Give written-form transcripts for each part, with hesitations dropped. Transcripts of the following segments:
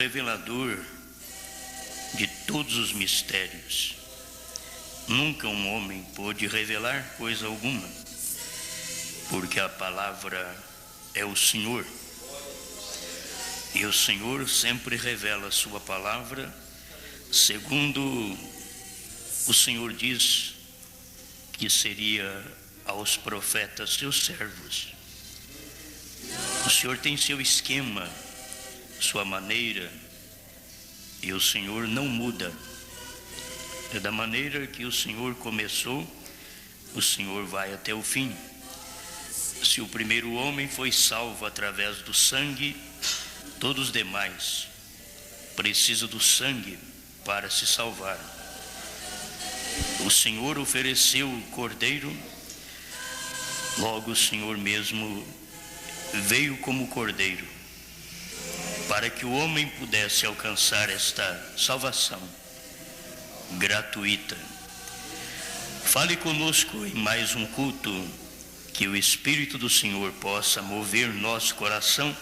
revelador de todos os mistérios. Nunca um homem pôde revelar coisa alguma, porque a palavra é o Senhor. E o Senhor sempre revela a sua palavra, segundo o Senhor diz que seria aos profetas seus servos. O Senhor tem seu esquema, sua maneira, e o Senhor não muda. É da maneira que o Senhor começou, o Senhor vai até o fim. Se o primeiro homem foi salvo através do sangue, todos os demais precisam do sangue para se salvar. O Senhor ofereceu o cordeiro, logo o Senhor mesmo veio como cordeiro, para que o homem pudesse alcançar esta salvação gratuita. Fale conosco em mais um culto, que o Espírito do Senhor possa mover nosso coração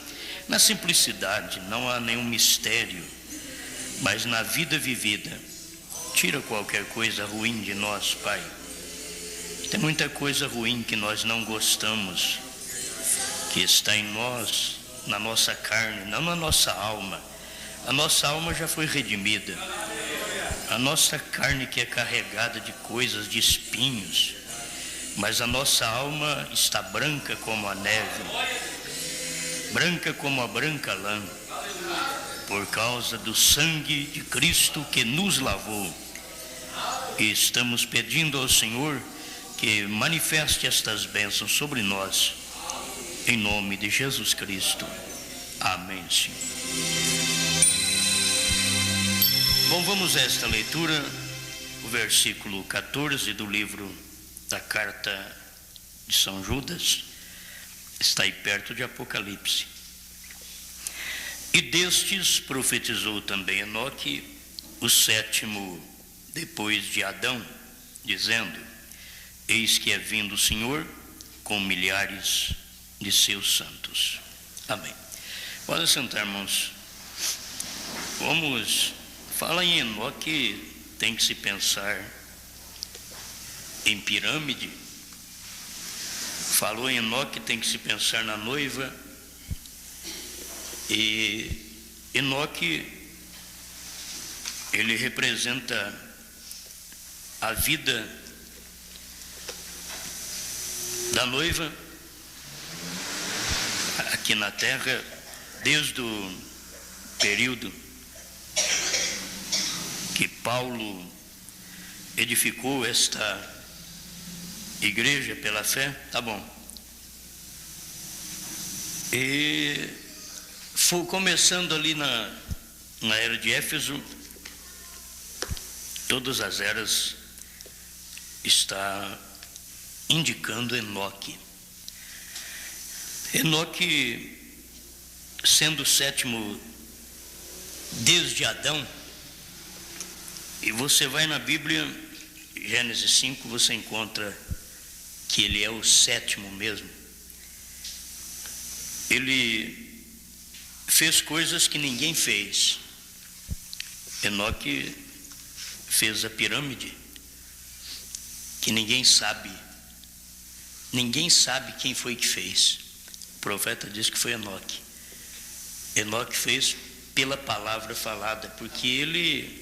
na simplicidade, não há nenhum mistério, mas na vida vivida. Tira qualquer coisa ruim de nós, Pai. Tem muita coisa ruim que nós não gostamos, que está em nós, na nossa carne, não na nossa alma. A nossa alma já foi redimida. A nossa carne que é carregada de coisas, de espinhos, mas a nossa alma está branca como a neve, branca como a branca lã, por causa do sangue de Cristo que nos lavou. E estamos pedindo ao Senhor que manifeste estas bênçãos sobre nós, em nome de Jesus Cristo. Amém, Senhor. Bom, vamos a esta leitura, o versículo 14 do livro da carta de São Judas, está aí perto de Apocalipse. E destes profetizou também Enoque, o sétimo depois de Adão, dizendo: eis que é vindo o Senhor com milhares de seus santos. Amém. Pode sentar, irmãos. Vamos falar em Enoque, tem que se pensar em pirâmide. Falou em Enoque, tem que se pensar na noiva. E Enoque, ele representa a vida da noiva aqui na terra, desde o período que Paulo edificou esta igreja pela fé, tá bom. E foi começando ali na era de Éfeso, todas as eras está indicando Enoque. Enoque, sendo o sétimo desde Adão, e você vai na Bíblia, Gênesis 5, você encontra que ele é o sétimo mesmo. Ele fez coisas que ninguém fez. Enoque fez a pirâmide, que ninguém sabe quem foi que fez. O profeta diz que foi Enoque. Enoque fez pela palavra falada, porque ele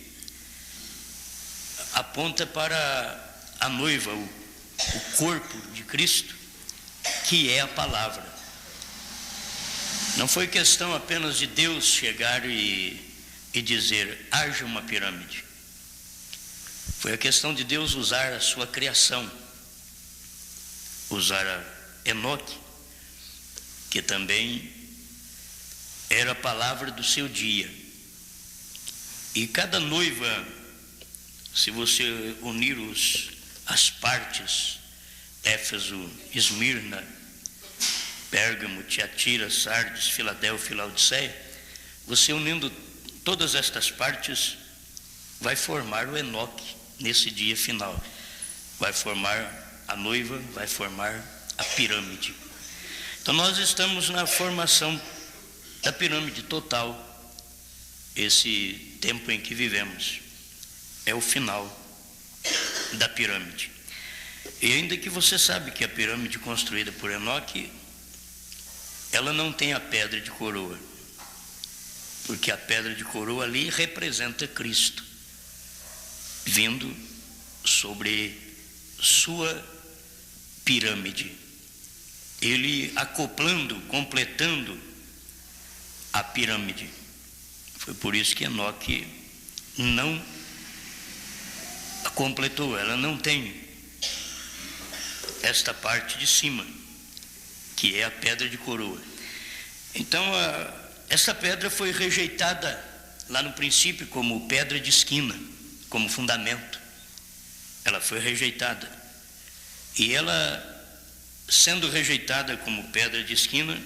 aponta para a noiva, o corpo de Cristo, que é a palavra. Não foi questão apenas de Deus chegar e dizer, haja uma pirâmide. Foi a questão de Deus usar a sua criação, usar a Enoque, que também era a palavra do seu dia. E cada noiva, se você unir as partes, Éfeso, Esmirna, Pérgamo, Tiatira, Sardes, Filadélfia e Laodiceia, você unindo todas estas partes, vai formar o Enoque nesse dia final. Vai formar a noiva, vai formar a pirâmide. Então nós estamos na formação da pirâmide total. esse tempo em que vivemos. É o final da pirâmide. E ainda que você sabe que a pirâmide construída por Enoque, ela não tem a pedra de coroa, porque a pedra de coroa ali representa Cristo, vindo sobre sua pirâmide, ele acoplando, completando a pirâmide. Foi por isso que Enoque não a completou, ela não tem esta parte de cima, que é a pedra de coroa. Então, essa pedra foi rejeitada lá no princípio como pedra de esquina, como fundamento. Ela foi rejeitada. E ela, sendo rejeitada como pedra de esquina,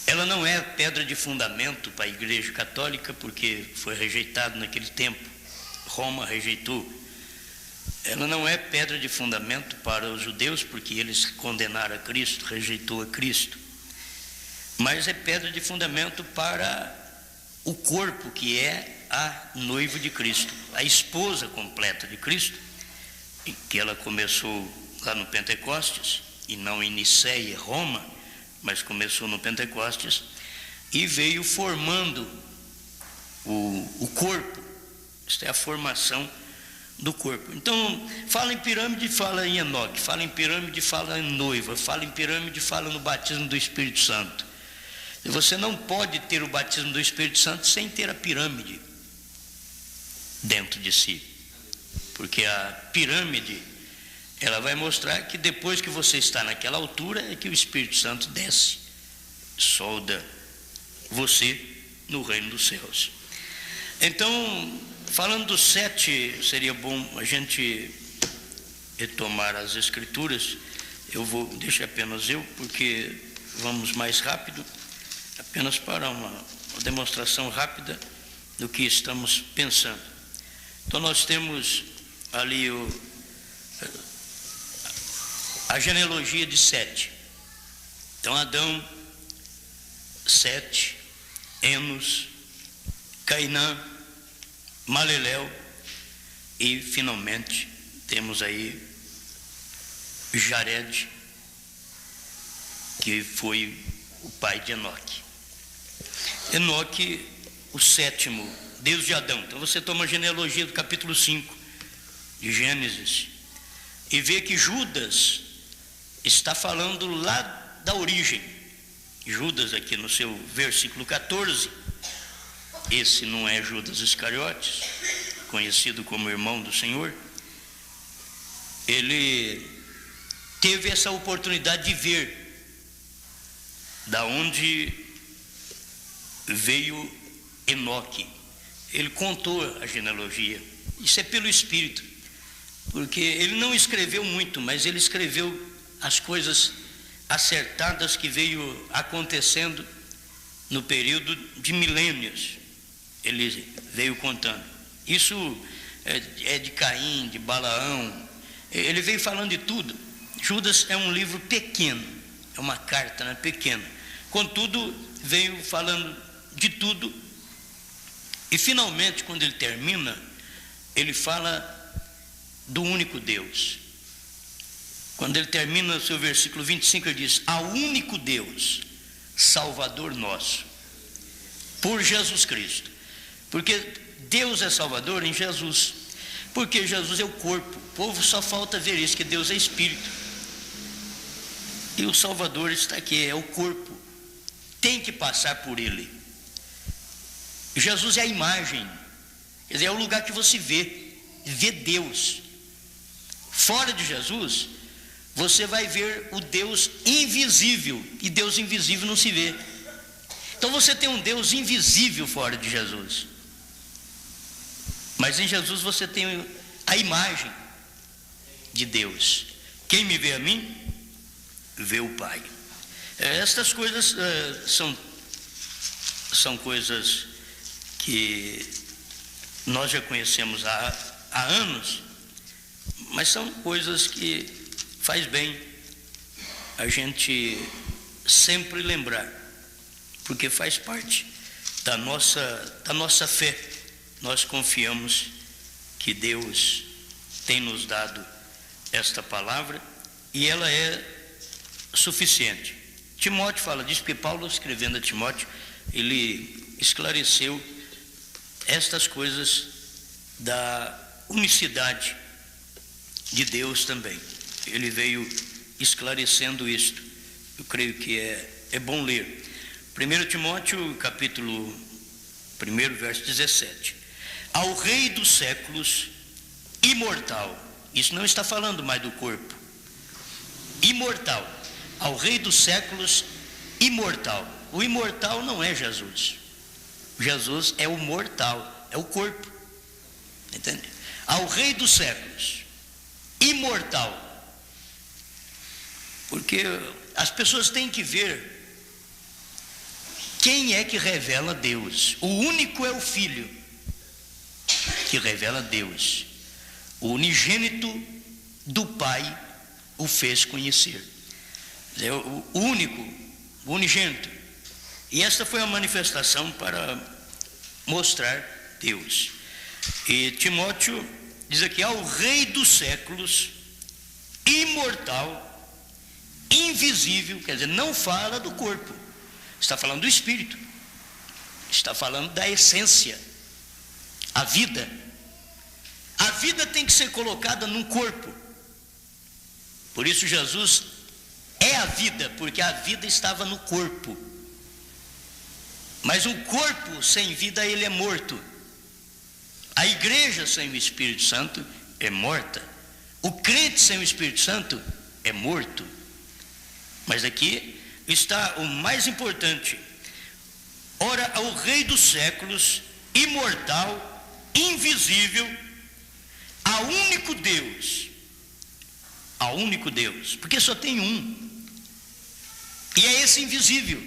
ela não é pedra de fundamento para a Igreja Católica, porque foi rejeitado naquele tempo. Roma rejeitou. Ela não é pedra de fundamento para os judeus, porque eles condenaram a Cristo, rejeitou a Cristo. Mas é pedra de fundamento para o corpo, que é a noiva de Cristo, a esposa completa de Cristo, que ela começou lá no Pentecostes, e não em Niceia, Roma, mas começou no Pentecostes, e veio formando o corpo. Esta é a formação do corpo. Então, fala em pirâmide, fala em Enoque, fala em pirâmide, fala em noiva, fala em pirâmide, fala no batismo do Espírito Santo. E você não pode ter o batismo do Espírito Santo sem ter a pirâmide dentro de si, porque a pirâmide, ela vai mostrar que depois que você está naquela altura é que o Espírito Santo desce, solda você no reino dos céus. Então, falando dos 7, seria bom a gente retomar as escrituras. Eu vou deixar apenas eu, porque vamos mais rápido, apenas para uma demonstração rápida do que estamos pensando. Então nós temos ali a genealogia de 7. Então Adão, Sete, Enos, Cainã, Maleléu e finalmente temos aí Jared, que foi o pai de Enoque. Enoque, o 7º, desde Adão. Então você toma a genealogia do capítulo 5 de Gênesis e vê que Judas está falando lá da origem. Judas, aqui no seu versículo 14, esse não é Judas Iscariotes, conhecido como irmão do Senhor. Ele teve essa oportunidade de ver da onde veio Enoque. Ele contou a genealogia. Isso é pelo Espírito, porque ele não escreveu muito, mas ele escreveu as coisas acertadas que veio acontecendo no período de milênios. Ele veio contando. Isso é de Caim, de Balaão. Ele veio falando de tudo. Judas é um livro pequeno, é uma carta, né, pequena. Contudo, veio falando de tudo. E finalmente, quando ele termina, ele fala do único Deus. Quando ele termina o seu versículo 25, ele diz: ao único Deus, Salvador nosso, por Jesus Cristo. Porque Deus é Salvador em Jesus, porque Jesus é o corpo. O povo só falta ver isso, que Deus é Espírito, e o Salvador está aqui, é o corpo, tem que passar por ele. Jesus é a imagem, quer dizer, é o lugar que você vê Deus. Fora de Jesus, você vai ver o Deus invisível, e Deus invisível não se vê. Então você tem um Deus invisível fora de Jesus, mas em Jesus você tem a imagem de Deus. Quem me vê a mim, vê o Pai. Estas coisas são coisas que nós já conhecemos há anos, mas são coisas que faz bem a gente sempre lembrar, porque faz parte da nossa fé. Nós confiamos que Deus tem nos dado esta palavra e ela é suficiente. Timóteo fala disso, porque Paulo, escrevendo a Timóteo, ele esclareceu estas coisas da unicidade de Deus também. Ele veio esclarecendo isto. Eu creio que é bom ler. 1 Timóteo, capítulo 1, verso 17. Ao Rei dos séculos, imortal. Isso não está falando mais do corpo. Imortal. Ao Rei dos séculos, imortal. O imortal não é Jesus. Jesus é o mortal, é o corpo. Entende? Ao Rei dos séculos, imortal. Porque as pessoas têm que ver quem é que revela Deus. O único é o Filho que revela Deus. O unigênito do Pai o fez conhecer. É o único, o unigênito. E esta foi a manifestação para mostrar Deus. E Timóteo diz aqui: ao Rei dos séculos, imortal, invisível, quer dizer, não fala do corpo, está falando do Espírito, está falando da essência, a vida. A vida tem que ser colocada num corpo. Por isso Jesus é a vida, porque a vida estava no corpo. Mas um corpo sem vida, ele é morto. A igreja sem o Espírito Santo é morta. O crente sem o Espírito Santo é morto. Mas aqui está o mais importante. Ora, ao Rei dos séculos, imortal, invisível, ao único Deus, porque só tem um, e é esse invisível,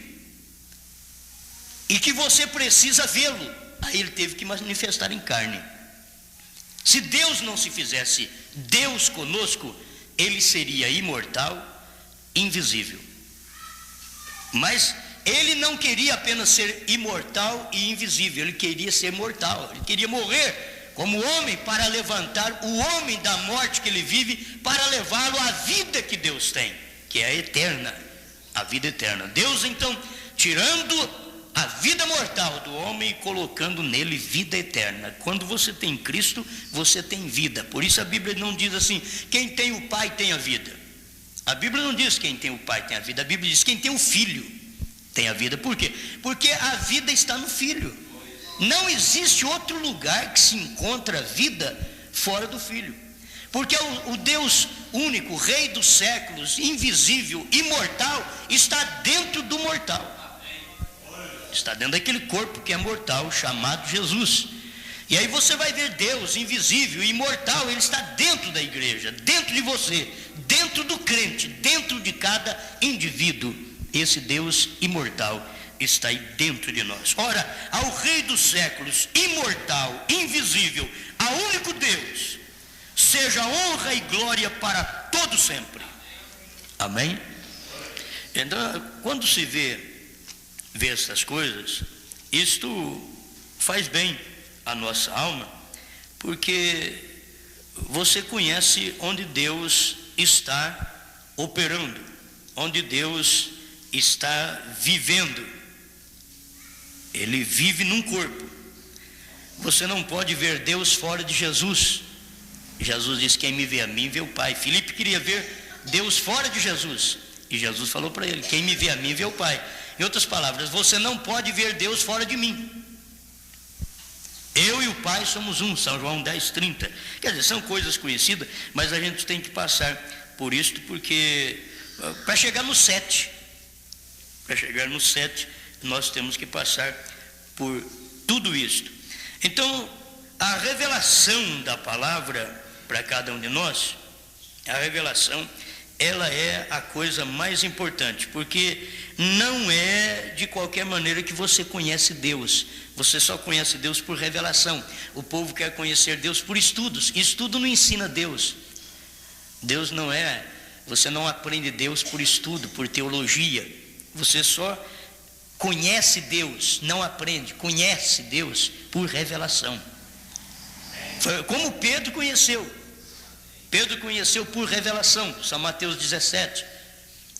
e que você precisa vê-lo. Aí ele teve que manifestar em carne. Se Deus não se fizesse Deus conosco, ele seria imortal, invisível. Mas ele não queria apenas ser imortal e invisível, ele queria ser mortal, ele queria morrer como homem para levantar o homem da morte que ele vive, para levá-lo à vida que Deus tem, que é a eterna, a vida eterna. Deus então tirando a vida mortal do homem e colocando nele vida eterna. Quando você tem Cristo, você tem vida. Por isso a Bíblia não diz assim: quem tem o Pai tem a vida. A Bíblia não diz quem tem o Pai tem a vida. A Bíblia diz quem tem o Filho tem a vida. Por quê? Porque a vida está no Filho. Não existe outro lugar que se encontra vida fora do Filho. Porque o Deus único, Rei dos séculos, invisível, imortal, está dentro do mortal. Está dentro daquele corpo que é mortal, chamado Jesus. E aí você vai ver Deus invisível, imortal, ele está dentro da igreja, dentro de você, dentro do crente, dentro de cada indivíduo. Esse Deus imortal está aí dentro de nós. Ora, ao Rei dos séculos, imortal, invisível, ao único Deus, seja honra e glória para todo sempre. Amém? Então, quando se vê estas coisas, isto faz bem à nossa alma, porque você conhece onde Deus está operando, onde Deus está vivendo. Ele vive num corpo. Você não pode ver Deus fora de Jesus. Jesus disse: quem me vê a mim, vê o Pai. Filipe queria ver Deus fora de Jesus, e Jesus falou para ele: quem me vê a mim, vê o Pai. Em outras palavras, você não pode ver Deus fora de mim. Eu e o Pai somos um, São João 10:30. Quer dizer, são coisas conhecidas, mas a gente tem que passar por isto, porque para chegar no 7, nós temos que passar por tudo isto. Então, a revelação da palavra para cada um de nós, a revelação, ela é a coisa mais importante, porque não é de qualquer maneira que você conhece Deus. Você só conhece Deus por revelação. O povo quer conhecer Deus por estudos. Estudo não ensina Deus. Deus não é, você não aprende Deus por estudo, por teologia. Você só conhece Deus, não aprende, conhece Deus por revelação. Foi como Pedro conheceu. Pedro conheceu por revelação, São Mateus 17.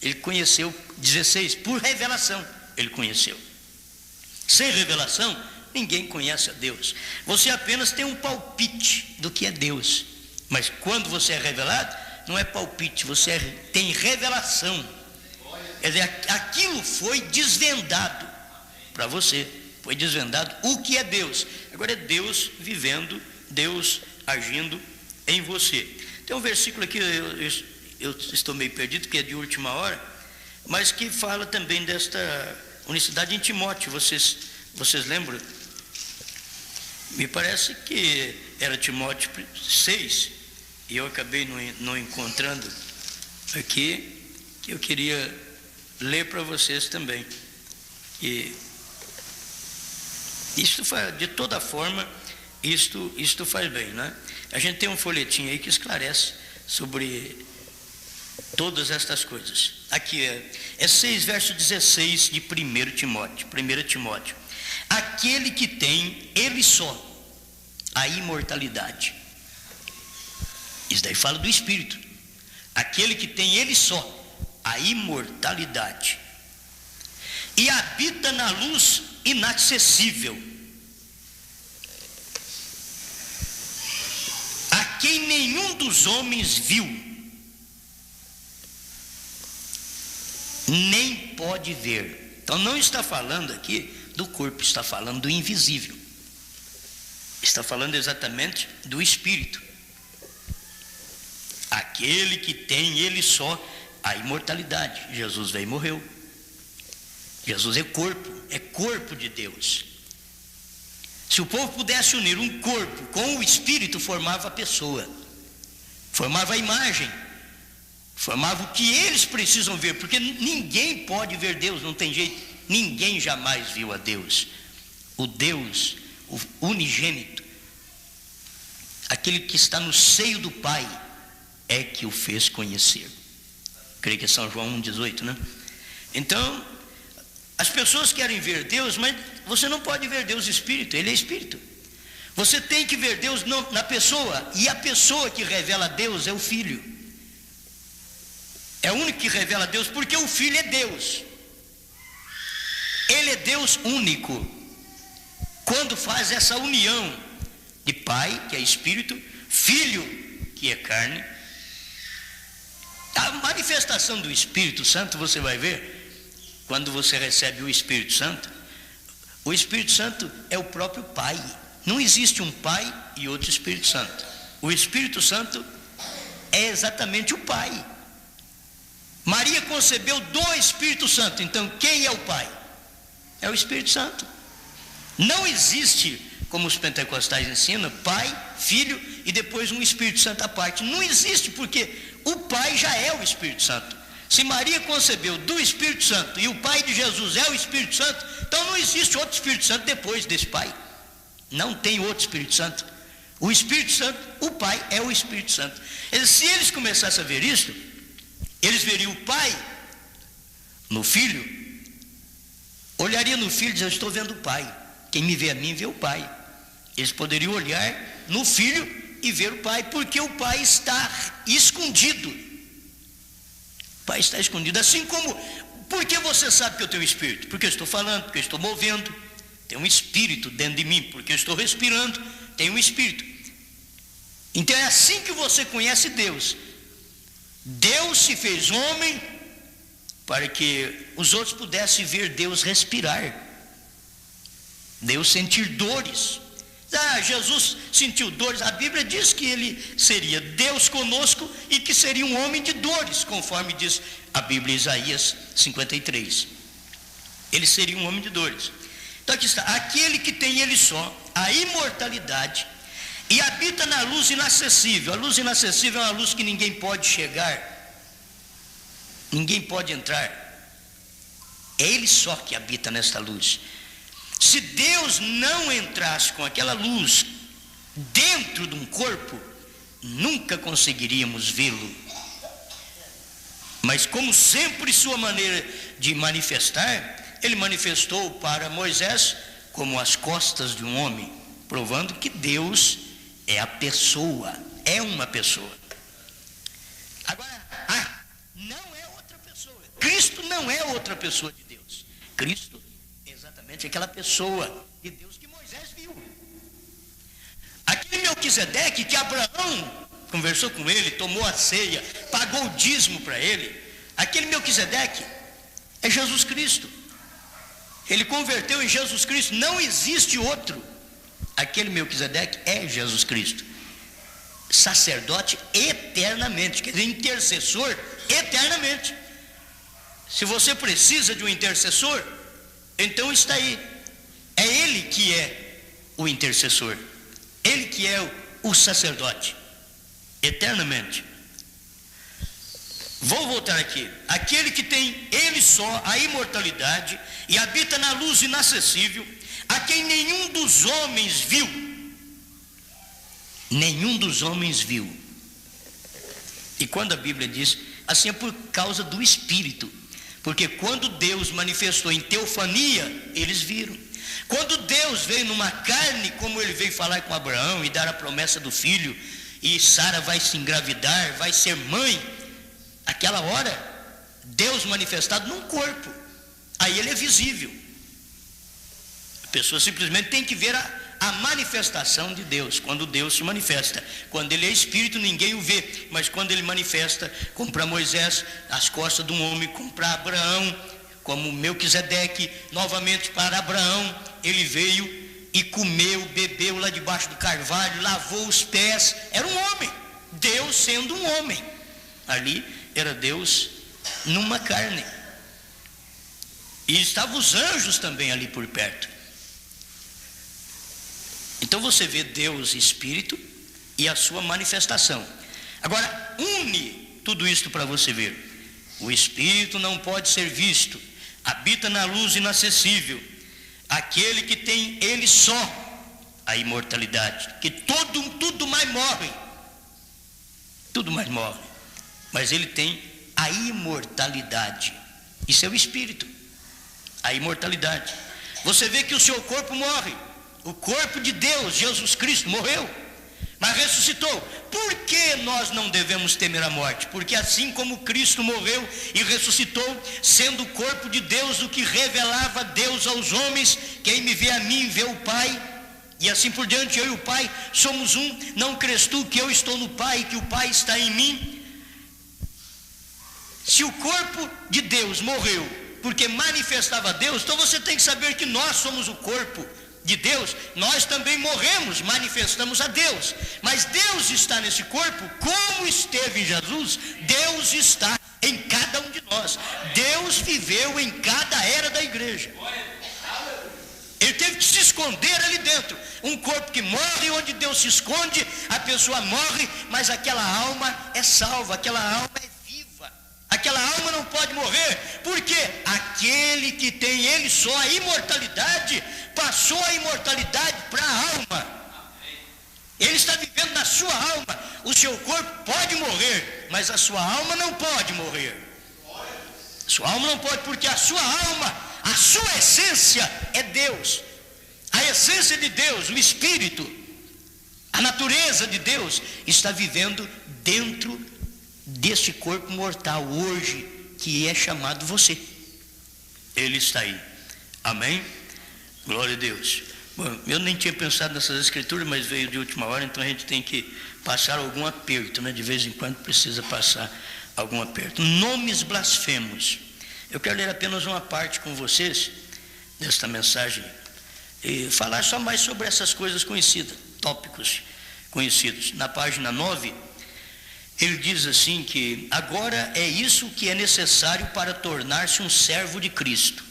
Ele conheceu, 16, por revelação ele conheceu. Sem revelação, ninguém conhece a Deus. Você apenas tem um palpite do que é Deus. Mas quando você é revelado, não é palpite, você tem revelação. Aquilo foi desvendado para você. Foi desvendado o que é Deus. Agora é Deus vivendo, Deus agindo em você. Tem um versículo aqui, eu estou meio perdido, que é de última hora, mas que fala também desta unicidade em Timóteo. Vocês lembram? Me parece que era Timóteo 6, e eu acabei não encontrando aqui, que eu queria ler para vocês também. E isto faz, de toda forma, isto faz bem, né? A gente tem um folhetinho aí que esclarece sobre todas estas coisas. Aqui é 6, verso 16 de 1 Timóteo. 1 Timóteo. Aquele que tem, ele só, a imortalidade. Isso daí fala do Espírito. Aquele que tem, ele só, a imortalidade. E habita na luz inacessível, a quem nenhum dos homens viu, nem pode ver. Então não está falando aqui do corpo, está falando do invisível. Está falando exatamente do Espírito. Aquele que tem, ele só, a imortalidade. Jesus veio e morreu. Jesus é corpo de Deus. Se o povo pudesse unir um corpo com o Espírito, formava a pessoa, formava a imagem, formava o que eles precisam ver, porque ninguém pode ver Deus, não tem jeito, ninguém jamais viu a Deus. O Deus, o unigênito, aquele que está no seio do Pai, é que o fez conhecer. Creio que é São João 1,18, né? Então, as pessoas querem ver Deus, mas você não pode ver Deus Espírito, Ele é Espírito. Você tem que ver Deus na pessoa, e a pessoa que revela Deus é o Filho. É o único que revela Deus, porque o Filho é Deus. Ele é Deus único. Quando faz essa união de Pai, que é Espírito, Filho, que é carne, a manifestação do Espírito Santo, você vai ver, quando você recebe o Espírito Santo é o próprio Pai. Não existe um Pai e outro Espírito Santo. O Espírito Santo é exatamente o Pai. Maria concebeu do Espírito Santo. Então quem é o Pai? É o Espírito Santo. Não existe, como os pentecostais ensinam, Pai, Filho e depois um Espírito Santo à parte. Não existe, porque o Pai já é o Espírito Santo. Se Maria concebeu do Espírito Santo e o Pai de Jesus é o Espírito Santo, então não existe outro Espírito Santo depois desse Pai. Não tem outro Espírito Santo. O Espírito Santo, o Pai é o Espírito Santo. Se eles começassem a ver isso, eles veriam o Pai no Filho, olhariam no Filho e diziam: eu estou vendo o Pai. Quem me vê a mim, vê o Pai. Eles poderiam olhar no Filho e ver o Pai, porque o Pai está escondido. O Pai está escondido. Assim como, por que você sabe que eu tenho Espírito? Porque eu estou falando, porque eu estou movendo. Tem um Espírito dentro de mim, porque eu estou respirando, tem um Espírito. Então é assim que você conhece Deus. Deus se fez homem para que os outros pudessem ver Deus respirar, Deus sentir dores. Jesus sentiu dores. A Bíblia diz que ele seria Deus conosco e que seria um homem de dores, conforme diz a Bíblia, Isaías 53. Ele seria um homem de dores. Então aqui está: aquele que tem ele só, a imortalidade, e habita na luz inacessível. A luz inacessível é uma luz que ninguém pode chegar, ninguém pode entrar. É ele só que habita nesta luz. Se Deus não entrasse com aquela luz dentro de um corpo, nunca conseguiríamos vê-lo. Mas como sempre sua maneira de manifestar, ele manifestou para Moisés como as costas de um homem, provando que Deus é a pessoa, é uma pessoa. Agora, não é outra pessoa. Cristo não é outra pessoa de Deus. Cristo é exatamente aquela pessoa de Deus que Moisés viu. Aquele Melquisedeque que Abraão conversou com ele, tomou a ceia, pagou o dízimo para ele, aquele Melquisedeque é Jesus Cristo. Ele converteu em Jesus Cristo, não existe outro. Aquele Melquisedeque é Jesus Cristo, sacerdote eternamente, quer dizer, intercessor eternamente. Se você precisa de um intercessor, então está aí, é ele que é o intercessor, ele que é o sacerdote eternamente. Vou voltar aqui. Aquele que tem ele só a imortalidade e habita na luz inacessível, a quem nenhum dos homens viu. Nenhum dos homens viu. E quando a Bíblia diz assim, é por causa do Espírito, porque quando Deus manifestou em teofania, eles viram. Quando Deus veio numa carne, como ele veio falar com Abraão e dar a promessa do filho, e Sara vai se engravidar, vai ser mãe, aquela hora, Deus manifestado num corpo, aí ele é visível. A pessoa simplesmente tem que ver a manifestação de Deus, quando Deus se manifesta. Quando ele é Espírito, ninguém o vê, mas quando ele manifesta, como para Moisés, as costas de um homem, como para Abraão, como Melquisedeque, novamente para Abraão, ele veio e comeu, bebeu lá debaixo do carvalho, lavou os pés, era um homem, Deus sendo um homem, ali era Deus numa carne, e estavam os anjos também ali por perto. Então você vê Deus Espírito e a sua manifestação. Agora, une tudo isto para você ver. O Espírito não pode ser visto, habita na luz inacessível, aquele que tem ele só a imortalidade, que tudo mais morre, mas ele tem a imortalidade. Isso é o Espírito, a imortalidade. Você vê que o seu corpo morre, o corpo de Deus, Jesus Cristo, morreu, mas ressuscitou. Por que nós não devemos temer a morte? Porque assim como Cristo morreu e ressuscitou, sendo o corpo de Deus o que revelava Deus aos homens, quem me vê a mim vê o Pai, e assim por diante, eu e o Pai somos um. Não crês tu que eu estou no Pai e que o Pai está em mim? Se o corpo de Deus morreu porque manifestava Deus, então você tem que saber que nós somos o corpo de Deus. Nós também morremos, manifestamos a Deus, mas Deus está nesse corpo, como esteve em Jesus. Deus está em cada um de nós. Deus viveu em cada era da igreja. Ele teve que se esconder ali dentro. Um corpo que morre, onde Deus se esconde, a pessoa morre, mas aquela alma é salva, aquela alma é viva, aquela alma não pode morrer, porque aquele que tem ele só a imortalidade, passou a imortalidade para a alma. Ele está vivendo na sua alma. O seu corpo pode morrer, mas a sua alma não pode morrer. A sua alma não pode, porque a sua alma, a sua essência é Deus. A essência de Deus, o Espírito, a natureza de Deus está vivendo dentro deste corpo mortal hoje, que é chamado você. Ele está aí. Amém? Glória a Deus. Bom, eu nem tinha pensado nessas escrituras, mas veio de última hora, então a gente tem que passar algum aperto, né? De vez em quando precisa passar algum aperto. Nomes blasfemos. Eu quero ler apenas uma parte com vocês desta mensagem e falar só mais sobre essas coisas conhecidas, tópicos conhecidos. Na página 9, ele diz assim que agora é isso que é necessário para tornar-se um servo de Cristo.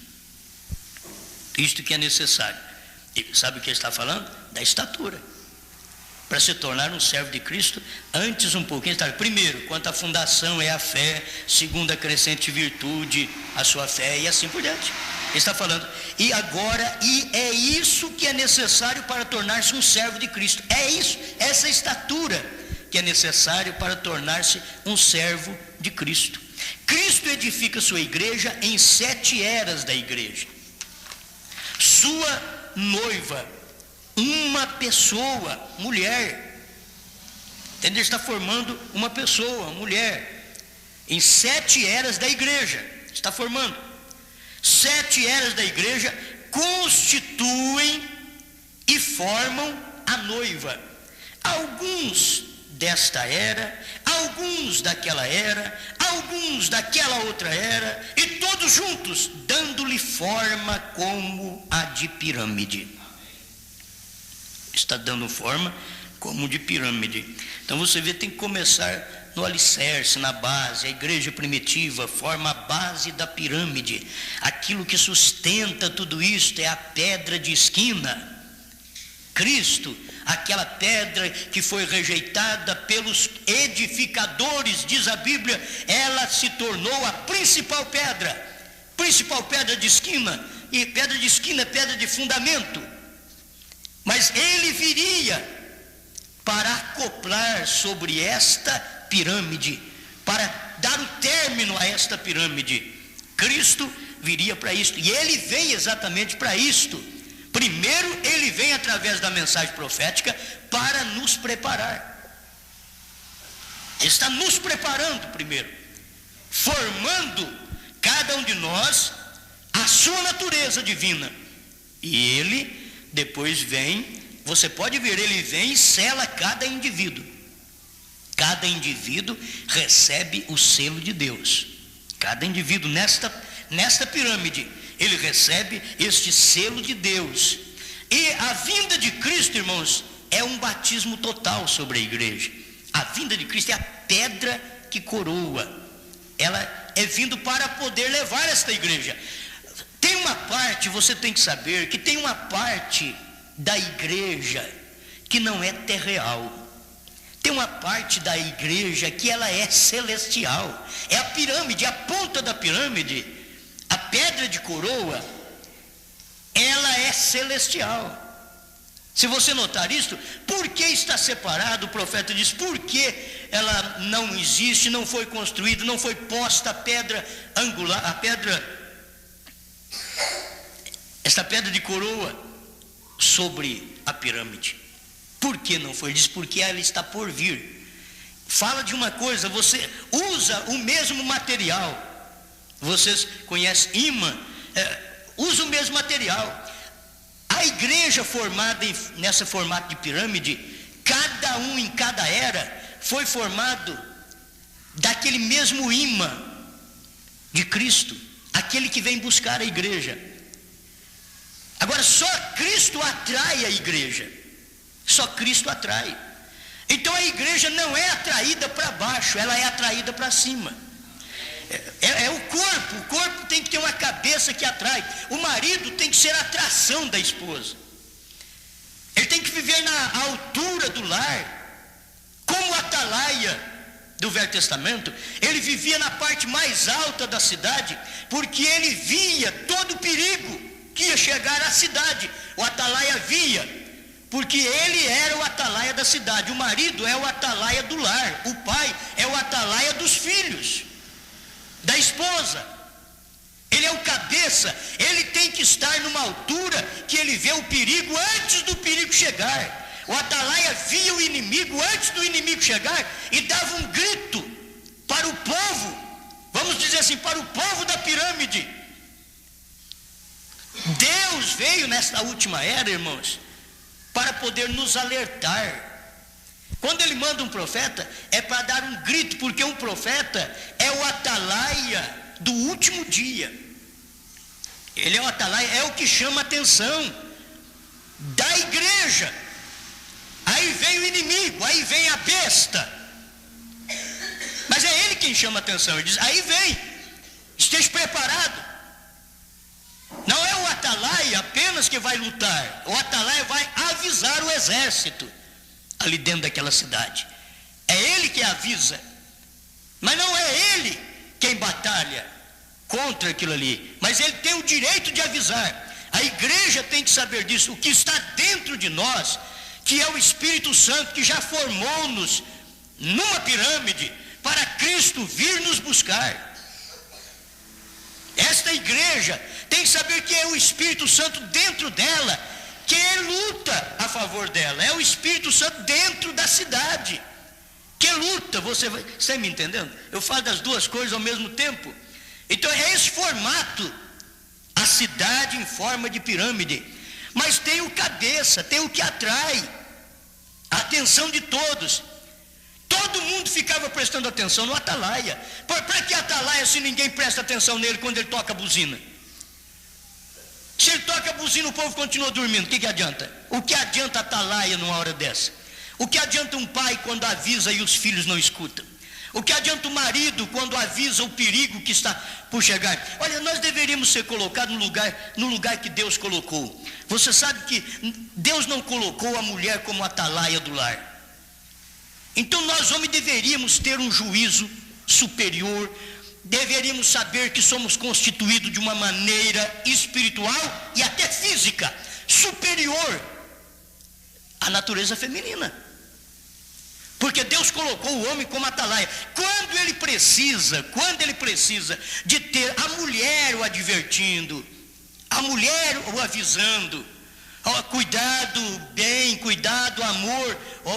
Isto que é necessário. E sabe o que ele está falando? Da estatura. Para se tornar um servo de Cristo, antes um pouquinho, primeiro, quanto à fundação é a fé, segundo a crescente virtude, a sua fé, e assim por diante. Ele está falando, e agora, e é isso que é necessário para tornar-se um servo de Cristo. É isso, essa estatura que é necessário para tornar-se um servo de Cristo. Cristo edifica sua igreja em 7 eras da igreja. sua noiva, uma pessoa, mulher. Entendeu? Ele está formando uma pessoa, mulher, em 7 eras da igreja. Está formando 7 eras da igreja, constituem e formam a noiva. Alguns desta era, alguns daquela era, alguns daquela outra era, e todos juntos, dando-lhe forma como a de pirâmide. Está dando forma como de pirâmide. Então você vê, tem que começar no alicerce, na base. A igreja primitiva forma a base da pirâmide. Aquilo que sustenta tudo isto é a pedra de esquina, Cristo, aquela pedra que foi rejeitada pelos edificadores, diz a Bíblia, ela se tornou a principal pedra de esquina. E pedra de esquina é pedra de fundamento. Mas ele viria para acoplar sobre esta pirâmide, para dar o término a esta pirâmide. Cristo viria para isto, e ele vem exatamente para isto. Primeiro, ele vem através da mensagem profética para nos preparar. Ele está nos preparando primeiro, formando cada um de nós a sua natureza divina. E ele depois vem, você pode ver, ele vem e sela cada indivíduo. Cada indivíduo recebe o selo de Deus. Cada indivíduo nesta pirâmide, ele recebe este selo de Deus. E a vinda de Cristo, irmãos, é um batismo total sobre a igreja. A vinda de Cristo é a pedra que coroa. Ela é vindo para poder levar esta igreja. Tem uma parte, você tem que saber, que tem uma parte da igreja que não é terreal. Tem uma parte da igreja que ela é celestial. É a pirâmide, a ponta da pirâmide, a pedra de coroa, ela é celestial. Se você notar isso, por que está separado? O profeta diz, por que ela não existe, não foi construída, não foi posta a pedra angular, esta pedra de coroa sobre a pirâmide. Por que não foi? Ele diz, porque ela está por vir. Fala de uma coisa, você usa o mesmo material. Vocês conhecem imã, usa o mesmo material. A igreja formada nesse formato de pirâmide, cada um em cada era, foi formado daquele mesmo imã de Cristo, aquele que vem buscar a igreja. Agora, só Cristo atrai a igreja. Só Cristo atrai. Então a igreja não é atraída para baixo, ela é atraída para cima. É o corpo tem que ter uma cabeça que atrai. O marido tem que ser a atração da esposa. Ele tem que viver na altura do lar. Como o atalaia do Velho Testamento, ele vivia na parte mais alta da cidade, porque ele via todo o perigo que ia chegar à cidade. O atalaia via, porque ele era o atalaia da cidade. O marido é o atalaia do lar. O pai é o atalaia dos filhos, da esposa. Ele é o cabeça. Ele tem que estar numa altura que ele vê o perigo antes do perigo chegar. O atalaia via o inimigo antes do inimigo chegar e dava um grito para o povo, vamos dizer assim, para o povo da pirâmide. Deus veio nesta última era, irmãos, para poder nos alertar. Quando ele manda um profeta, é para dar um grito, porque um profeta é o atalaia do último dia. Ele é o atalaia, é o que chama a atenção da igreja. Aí vem o inimigo, aí vem a besta, mas é ele quem chama a atenção. Ele diz, aí vem, esteja preparado. Não é o atalaia apenas que vai lutar, o atalaia vai avisar o exército ali dentro daquela cidade. É ele que avisa, mas não é ele quem batalha contra aquilo ali, mas ele tem o direito de avisar. A igreja tem que saber disso, o que está dentro de nós, que é o Espírito Santo, que já formou-nos numa pirâmide para Cristo vir nos buscar. Esta igreja tem que saber que é o Espírito Santo dentro dela, que luta a favor dela. É o Espírito Santo dentro da cidade, que luta. Você me entendendo? Eu falo das duas coisas ao mesmo tempo. Então é esse formato, a cidade em forma de pirâmide, mas tem o cabeça, tem o que atrai a atenção de todos. Todo mundo ficava prestando atenção no atalaia. Para que atalaia se ninguém presta atenção nele quando ele toca a buzina? Se ele toca a buzina, o povo continua dormindo. O que adianta? O que adianta a atalaia numa hora dessa? O que adianta um pai quando avisa e os filhos não escutam? O que adianta o marido quando avisa o perigo que está por chegar? Olha, nós deveríamos ser colocados no lugar que Deus colocou. Você sabe que Deus não colocou a mulher como atalaia do lar. Então nós homens deveríamos ter um juízo superior, deveríamos saber que somos constituídos de uma maneira espiritual e até física superior à natureza feminina, porque Deus colocou o homem como atalaia. Quando ele precisa de ter a mulher o advertindo, a mulher o avisando, cuidado bem, cuidado amor,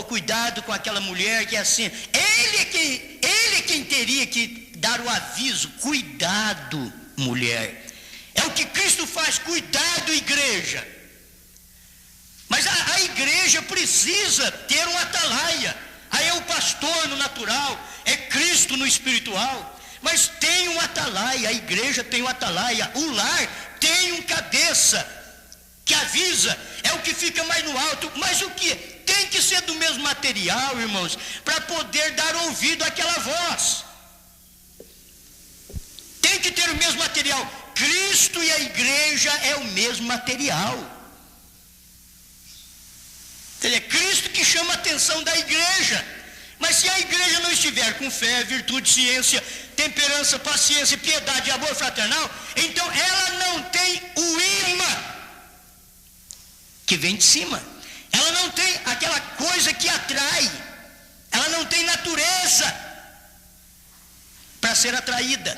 cuidado com aquela mulher que é assim, ele é quem teria que dar o aviso. Cuidado, mulher. É o que Cristo faz. Cuidado, igreja. Mas a igreja precisa ter um atalaia. Aí é o pastor no natural, é Cristo no espiritual, mas tem um atalaia. A igreja tem um atalaia. O lar tem um cabeça que avisa, é o que fica mais no alto. Mas o que? Tem que ser do mesmo material, irmãos, para poder dar ouvido àquela voz. Tem que ter o mesmo material. Cristo e a igreja é o mesmo material. É Cristo que chama a atenção da igreja. Mas se a igreja não estiver com fé, virtude, ciência, temperança, paciência, piedade e amor fraternal, então ela não tem o imã que vem de cima. Ela não tem aquela coisa que atrai. Ela não tem natureza para ser atraída.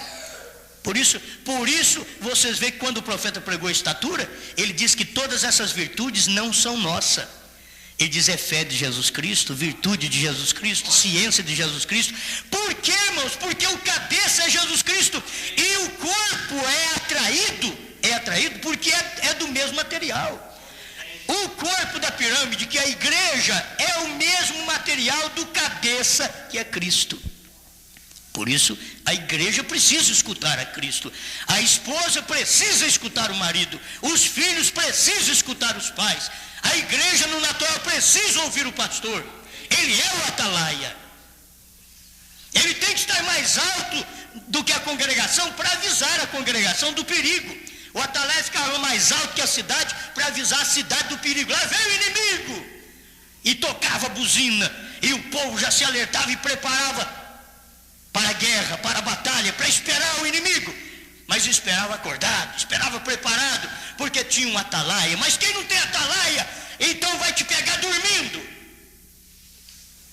Por isso vocês veem que quando o profeta pregou a estatura, ele diz que todas essas virtudes não são nossas. Ele diz: é fé de Jesus Cristo, virtude de Jesus Cristo, ciência de Jesus Cristo. Por quê, irmãos? Porque o cabeça é Jesus Cristo e o corpo é atraído porque é do mesmo material. O corpo da pirâmide, que é a igreja, é o mesmo material do cabeça, que é Cristo. Por isso, a igreja precisa escutar a Cristo. A esposa precisa escutar o marido. Os filhos precisam escutar os pais. A igreja no natural precisa ouvir o pastor. Ele é o atalaia. Ele tem que estar mais alto do que a congregação para avisar a congregação do perigo. O atalaia ficava mais alto que a cidade para avisar a cidade do perigo. Lá vem o inimigo! E tocava a buzina. E o povo já se alertava e preparava para a guerra, para a batalha, para esperar o inimigo. Mas esperava acordado, esperava preparado, porque tinha um atalaia. Mas quem não tem atalaia, então vai te pegar dormindo.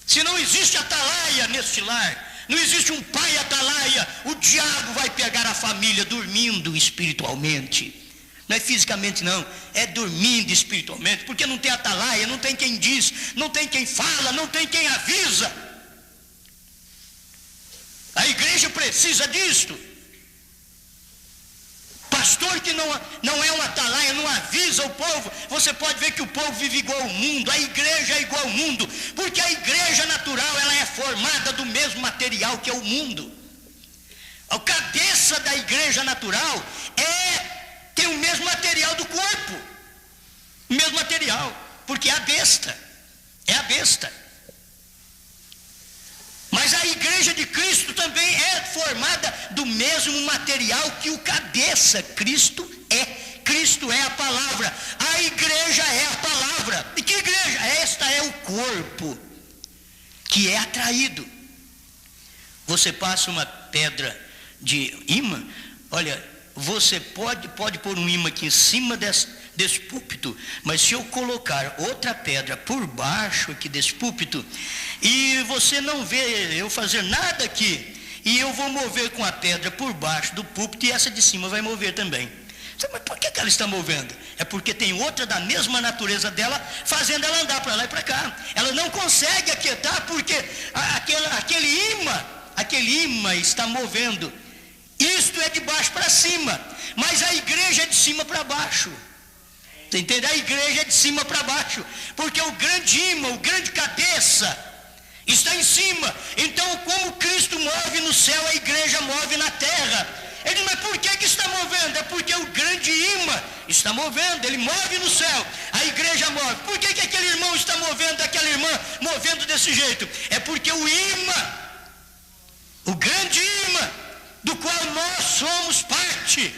Se não existe atalaia neste lar, não existe um pai atalaia, o diabo vai pegar a família dormindo espiritualmente. Não é fisicamente não, é dormindo espiritualmente, porque não tem atalaia, não tem quem diz, não tem quem fala, não tem quem avisa. A igreja precisa disto. Pastor que não é um atalaia, não avisa o povo. Você pode ver que o povo vive igual ao mundo. A igreja é igual ao mundo, porque a igreja natural, ela é formada do mesmo material que é o mundo. A cabeça da igreja natural tem o mesmo material do corpo, o mesmo material, porque é a besta. Mas a igreja de Cristo também é formada do mesmo material que o cabeça. Cristo é a palavra. A igreja é a palavra. E que igreja? Esta é o corpo que é atraído. Você passa uma pedra de imã, olha, você pode pôr um imã aqui em cima desse púlpito, mas se eu colocar outra pedra por baixo aqui desse púlpito, e você não vê eu fazer nada aqui, e eu vou mover com a pedra por baixo do púlpito, e essa de cima vai mover também. Mas por que ela está movendo? É porque tem outra da mesma natureza dela, fazendo ela andar para lá e para cá. Ela não consegue aquietar, porque aquele imã está movendo. Isto é de baixo para cima, mas a igreja é de cima para baixo. Você entende? A igreja é de cima para baixo, porque o grande imã, o grande cabeça, está em cima. Então, como Cristo move no céu, a igreja move na terra. Ele diz, mas por que está movendo? É porque o grande imã está movendo, ele move no céu, a igreja move. Por que aquele irmão está movendo, aquela irmã movendo desse jeito? É porque o imã, o grande imã, do qual nós somos parte,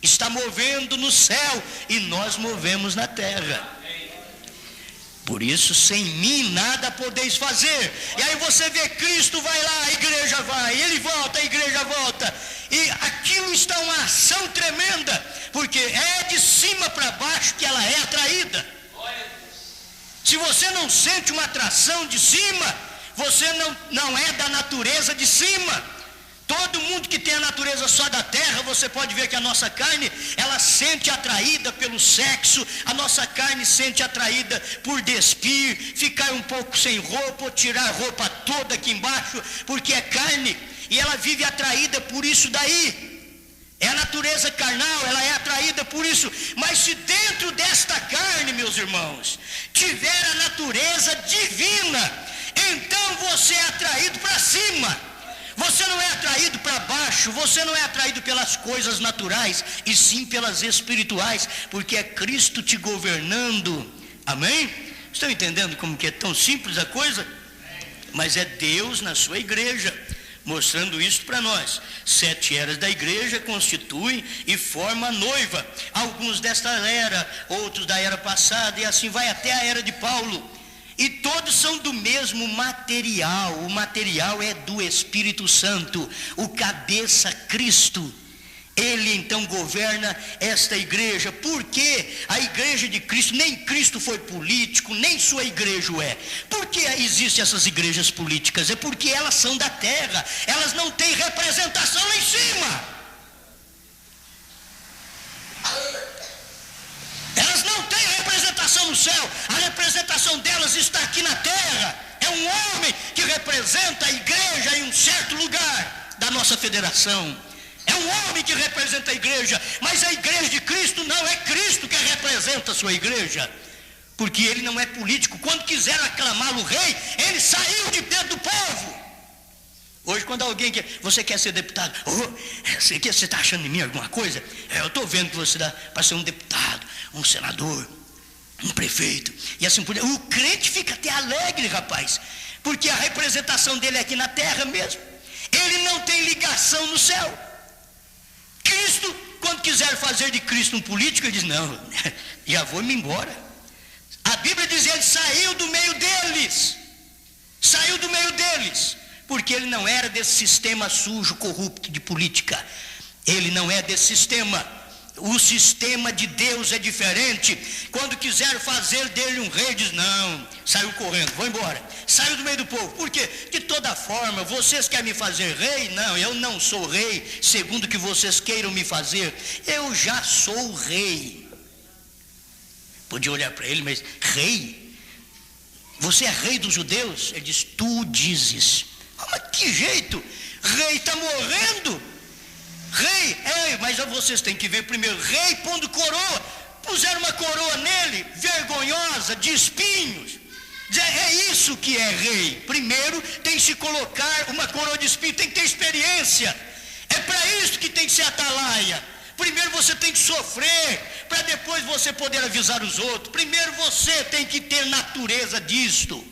está movendo no céu e nós movemos na terra. Por isso, sem mim nada podeis fazer. E aí você vê, Cristo vai lá, a igreja vai, ele volta, a igreja volta. E aquilo está uma ação tremenda, porque é de cima para baixo que ela é atraída. Se você não sente uma atração de cima, você não é da natureza de cima. Todo mundo que tem a natureza só da terra, você pode ver que a nossa carne, ela sente atraída pelo sexo, a nossa carne sente atraída por despir, ficar um pouco sem roupa, ou tirar a roupa toda aqui embaixo, porque é carne, e ela vive atraída por isso daí. É a natureza carnal, ela é atraída por isso. Mas se dentro desta carne, meus irmãos, tiver a natureza divina, então você é atraído para cima. Você não é atraído para baixo, você não é atraído pelas coisas naturais, e sim pelas espirituais, porque é Cristo te governando. Amém? Estão entendendo como que é tão simples a coisa? Mas é Deus na sua igreja, mostrando isso para nós. 7 eras da igreja constituem e formam a noiva. Alguns desta era, outros da era passada, e assim vai até a era de Paulo. E todos são do mesmo material. O material é do Espírito Santo, o cabeça Cristo. Ele então governa esta igreja, porque a igreja de Cristo, nem Cristo foi político, nem sua igreja o é. Por que existem essas igrejas políticas? É porque elas são da terra, elas não têm representação lá em cima. Elas não têm representação no céu, a representação delas está aqui na terra. É um homem que representa a igreja em um certo lugar da nossa federação. É um homem que representa a igreja, mas a igreja de Cristo não é Cristo que representa a sua igreja, porque ele não é político. Quando quiseram aclamá-lo rei, ele saiu de dentro do povo. Hoje, quando alguém quer, você quer ser deputado, você está achando em mim alguma coisa? Eu estou vendo que você dá para ser um deputado, um senador, um prefeito, e assim por diante. O crente fica até alegre, rapaz, porque a representação dele é aqui na terra mesmo. Ele não tem ligação no céu. Cristo, quando quiser fazer de Cristo um político, ele diz, não, já vou-me embora. A Bíblia diz, ele saiu do meio deles, porque ele não era desse sistema sujo, corrupto de política. Ele não é desse sistema. O sistema de Deus é diferente. Quando quiser fazer dele um rei, diz, não, saiu correndo, vou embora. Saiu do meio do povo. Por quê? De toda forma, vocês querem me fazer rei? Não, eu não sou rei, segundo o que vocês queiram me fazer. Eu já sou rei. Podia olhar para ele, mas rei? Você é rei dos judeus? Ele diz, tu dizes. Mas que jeito? Rei está morrendo. Rei, mas vocês têm que ver primeiro, rei pondo coroa. Puseram uma coroa nele, vergonhosa, de espinhos. É isso que é rei. Primeiro tem que se colocar uma coroa de espinhos, tem que ter experiência. É para isso que tem que ser atalaia. Primeiro você tem que sofrer, para depois você poder avisar os outros. Primeiro você tem que ter natureza disto.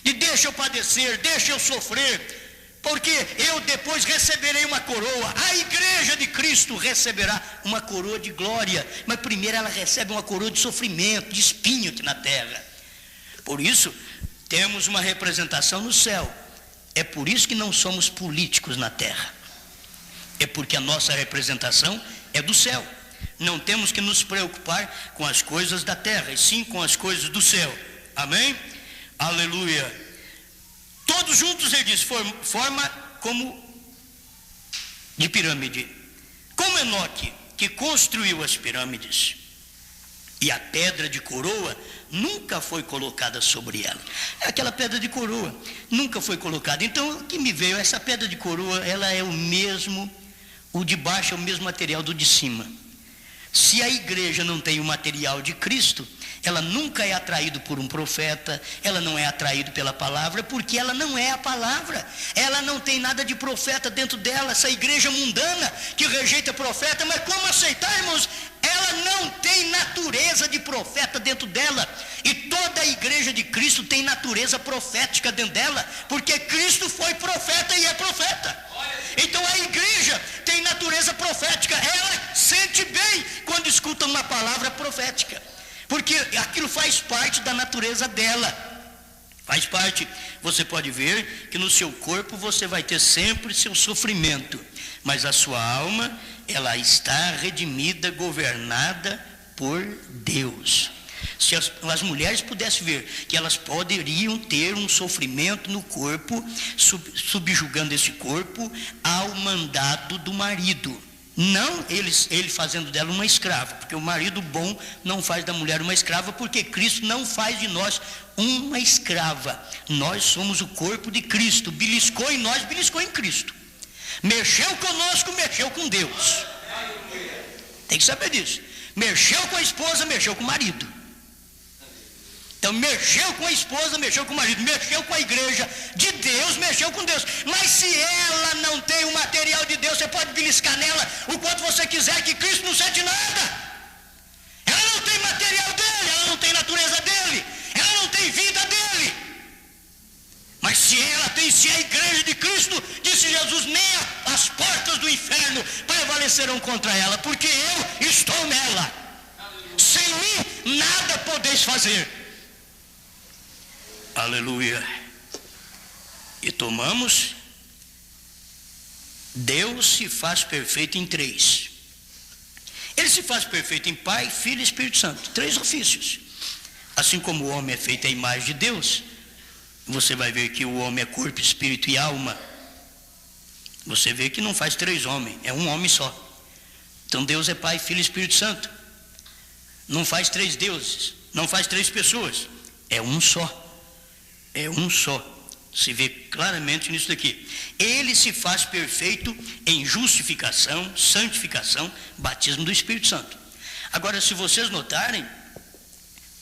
E deixa eu padecer, deixa eu sofrer, porque eu depois receberei uma coroa. A igreja de Cristo receberá uma coroa de glória, mas primeiro ela recebe uma coroa de sofrimento, de espinho aqui na terra. Por isso temos uma representação no céu. É por isso que não somos políticos na terra, é porque a nossa representação é do céu. Não temos que nos preocupar com as coisas da terra, e sim com as coisas do céu. Amém? Aleluia. Todos juntos, ele diz, forma como de pirâmide. Como Enoque, que construiu as pirâmides. E a pedra de coroa nunca foi colocada sobre ela. Aquela pedra de coroa nunca foi colocada. Então, o que me veio, essa pedra de coroa, ela é o de baixo é o mesmo material do de cima. Se a igreja não tem o material de Cristo, ela nunca é atraída por um profeta, ela não é atraída pela palavra, porque ela não é a palavra, ela não tem nada de profeta dentro dela. Essa igreja mundana que rejeita profeta, mas como aceitar, irmãos? Ela não tem natureza de profeta dentro dela, e toda a igreja de Cristo tem natureza profética dentro dela, porque Cristo foi profeta e é profeta. Então a igreja tem natureza profética, ela sente bem quando escuta uma palavra profética, porque aquilo faz parte da natureza dela, faz parte. Você pode ver que no seu corpo você vai ter sempre seu sofrimento, mas a sua alma, ela está redimida, governada por Deus. Se as mulheres pudessem ver que elas poderiam ter um sofrimento no corpo, subjugando esse corpo ao mandado do marido, não ele fazendo dela uma escrava, porque o marido bom não faz da mulher uma escrava, porque Cristo não faz de nós uma escrava. Nós somos o corpo de Cristo, beliscou em nós, beliscou em Cristo, mexeu conosco, mexeu com Deus. Tem que saber disso. Mexeu com a esposa, mexeu com o marido. Então, mexeu com a esposa, mexeu com o marido, mexeu com a igreja de Deus, mexeu com Deus. Mas se ela não tem o material de Deus, você pode beliscar nela o quanto você quiser, que Cristo não sente nada. Ela não tem material dele, ela não tem natureza dele, ela não tem vida dele. Mas se ela tem, se a igreja de Cristo, disse Jesus, nem as portas do inferno prevalecerão contra ela, porque eu estou nela. Sem mim nada podeis fazer. Aleluia. E tomamos, Deus se faz perfeito em três. Ele se faz perfeito em Pai, Filho e Espírito Santo, três ofícios. Assim como o homem é feito à imagem de Deus, você vai ver que o homem é corpo, espírito e alma. Você vê que não faz três homens, é um homem só. Então Deus é Pai, Filho e Espírito Santo. Não faz três deuses, não faz três pessoas, é um só. É um só. Se vê claramente nisso daqui. Ele se faz perfeito em justificação, santificação, batismo do Espírito Santo. Agora, se vocês notarem,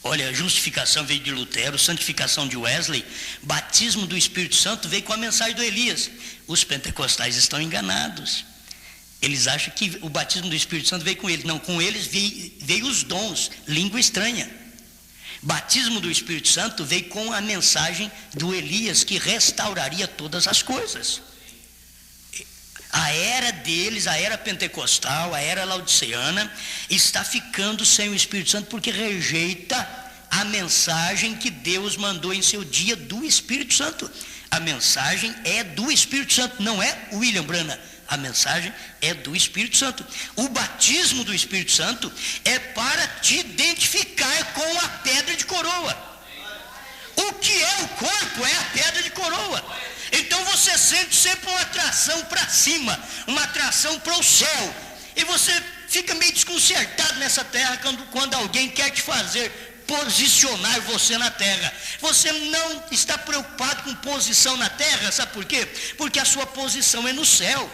olha, a justificação veio de Lutero, santificação de Wesley, batismo do Espírito Santo veio com a mensagem do Elias. Os pentecostais estão enganados. Eles acham que o batismo do Espírito Santo veio com eles. Não, com eles veio os dons, língua estranha. Batismo do Espírito Santo veio com a mensagem do Elias, que restauraria todas as coisas. A era deles, a era pentecostal, a era laodiceana, está ficando sem o Espírito Santo, porque rejeita a mensagem que Deus mandou em seu dia do Espírito Santo. A mensagem é do Espírito Santo, não é William Branham. A mensagem é do Espírito Santo. O batismo do Espírito Santo é para te identificar com a pedra de coroa. O que é o corpo é a pedra de coroa. Então você sente sempre uma atração para cima, uma atração para o céu. E você fica meio desconcertado nessa terra quando alguém quer te fazer posicionar você na terra. Você não está preocupado com posição na terra, sabe por quê? Porque a sua posição é no céu.